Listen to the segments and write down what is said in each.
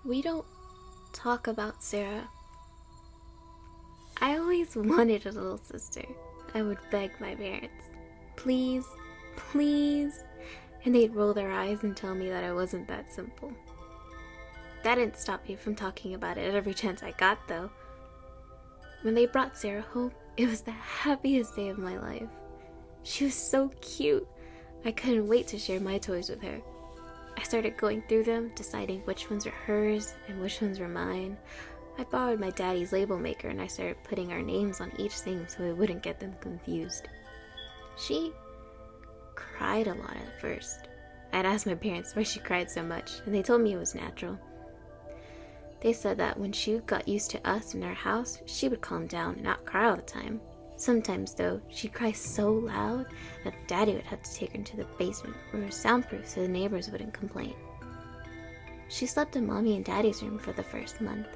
We don't talk about Sarah. I always wanted a little sister. I would beg my parents, please, please, and they'd roll their eyes and tell me that I wasn't that simple. That didn't stop me from talking about it every chance I got, though. When they brought Sarah home, it was the happiest day of my life. She was so cute. I couldn't wait to share my toys with her. I started going through them, deciding which ones were hers and which ones were mine. I borrowed my daddy's label maker and I started putting our names on each thing so I wouldn't get them confused. She cried a lot at first. I'd asked my parents why she cried so much, and they told me it was natural. They said that when she got used to us in our house, she would calm down and not cry all the time. Sometimes, though, she'd cry so loud that Daddy would have to take her into the basement where it was soundproof so the neighbors wouldn't complain. She slept in Mommy and Daddy's room for the first month.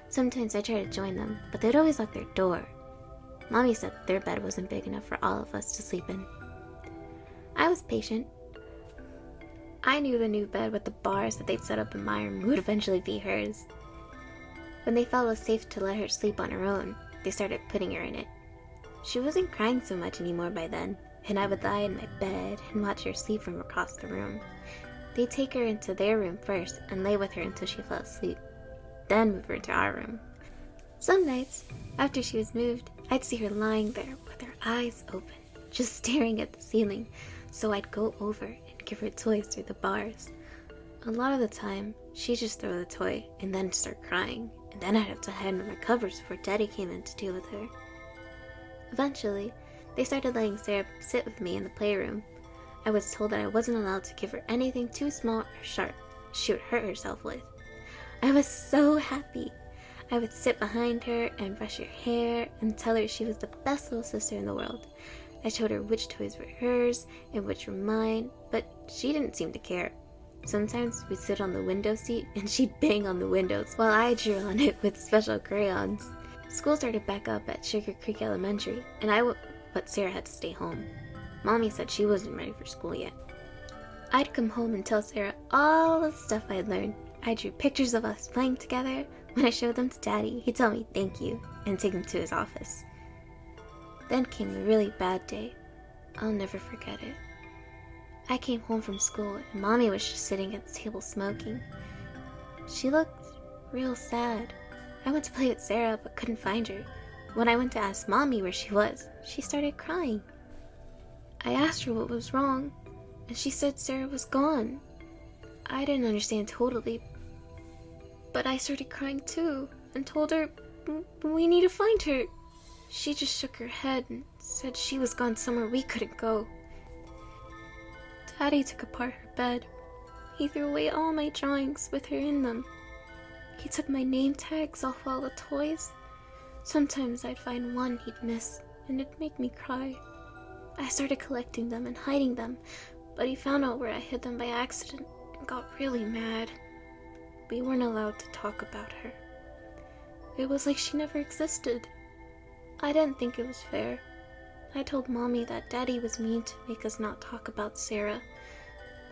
Sometimes I tried to join them, but they'd always lock their door. Mommy said their bed wasn't big enough for all of us to sleep in. I was patient. I knew the new bed with the bars that they'd set up in my room would eventually be hers. When they felt it was safe to let her sleep on her own, they started putting her in it. She wasn't crying so much anymore by then, and I would lie in my bed and watch her sleep from across the room. They'd take her into their room first and lay with her until she fell asleep, then move her to our room. Some nights, after she was moved, I'd see her lying there with her eyes open, just staring at the ceiling, so I'd go over and give her toys through the bars. A lot of the time, she'd just throw the toy and then start crying, and then I'd have to hide under my covers before Daddy came in to deal with her. Eventually, they started letting Sarah sit with me in the playroom. I was told that I wasn't allowed to give her anything too small or sharp she would hurt herself with. I was so happy. I would sit behind her and brush her hair and tell her she was the best little sister in the world. I showed her which toys were hers and which were mine, but she didn't seem to care. Sometimes we'd sit on the window seat and she'd bang on the windows while I drew on it with special crayons. School started back up at Sugar Creek Elementary, but Sarah had to stay home. Mommy said she wasn't ready for school yet. I'd come home and tell Sarah all the stuff I'd learned. I drew pictures of us playing together. When I showed them to Daddy, he'd tell me thank you and take them to his office. Then came the really bad day. I'll never forget it. I came home from school and Mommy was just sitting at the table smoking. She looked real sad. I went to play with Sarah but couldn't find her. When I went to ask Mommy where she was, she started crying. I asked her what was wrong, and she said Sarah was gone. I didn't understand totally, but I started crying too and told her we need to find her. She just shook her head and said she was gone somewhere we couldn't go. Daddy took apart her bed. He threw away all my drawings with her in them. He took my name tags off all the toys. Sometimes I'd find one he'd miss, and it'd make me cry. I started collecting them and hiding them, but he found out where I hid them by accident and got really mad. We weren't allowed to talk about her. It was like she never existed. I didn't think it was fair. I told Mommy that Daddy was mean to make us not talk about Sarah,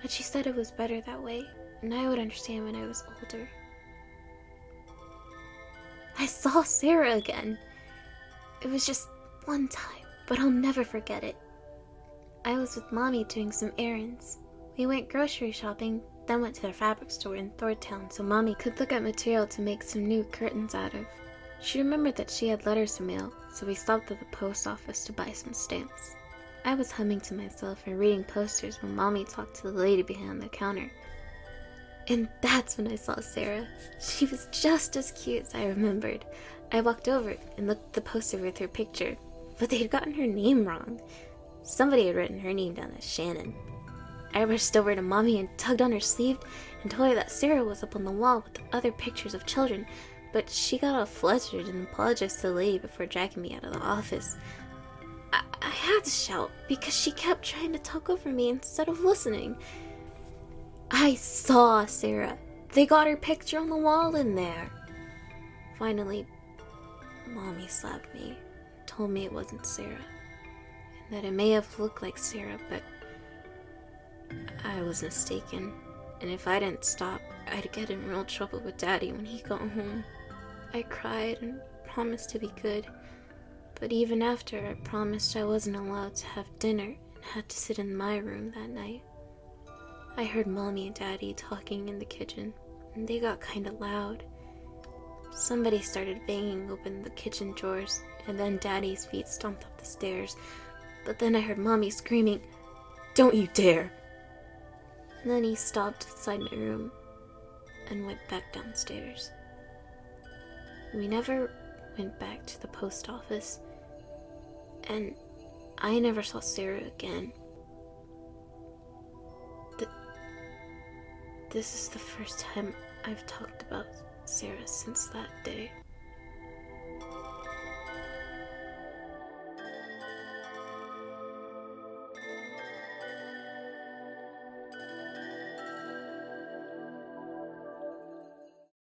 but she said it was better that way, and I would understand when I was older. I saw Sarah again. It was just one time, but I'll never forget it. I was with Mommy doing some errands. We went grocery shopping, then went to the fabric store in Thorntown so Mommy could look at material to make some new curtains out of. She remembered that she had letters to mail, so we stopped at the post office to buy some stamps. I was humming to myself and reading posters when Mommy talked to the lady behind the counter. And that's when I saw Sarah. She was just as cute as I remembered. I walked over and looked at the poster with her picture, but they had gotten her name wrong. Somebody had written her name down as Shannon. I rushed over to Mommy and tugged on her sleeve and told her that Sarah was up on the wall with the other pictures of children, but she got all flustered and apologized to the lady before dragging me out of the office. I had to shout because she kept trying to talk over me instead of listening. I saw Sarah. They got her picture on the wall in there. Finally, Mommy slapped me and told me it wasn't Sarah, and that it may have looked like Sarah, but I was mistaken, and if I didn't stop, I'd get in real trouble with Daddy when he got home. I cried and promised to be good, but even after I promised I wasn't allowed to have dinner and had to sit in my room that night. I heard Mommy and Daddy talking in the kitchen, and they got kinda loud. Somebody started banging open the kitchen drawers, and then Daddy's feet stomped up the stairs. But then I heard Mommy screaming, "Don't you dare!" And then he stopped outside my room and went back downstairs. We never went back to the post office, and I never saw Sarah again. This is the first time I've talked about Sarah since that day.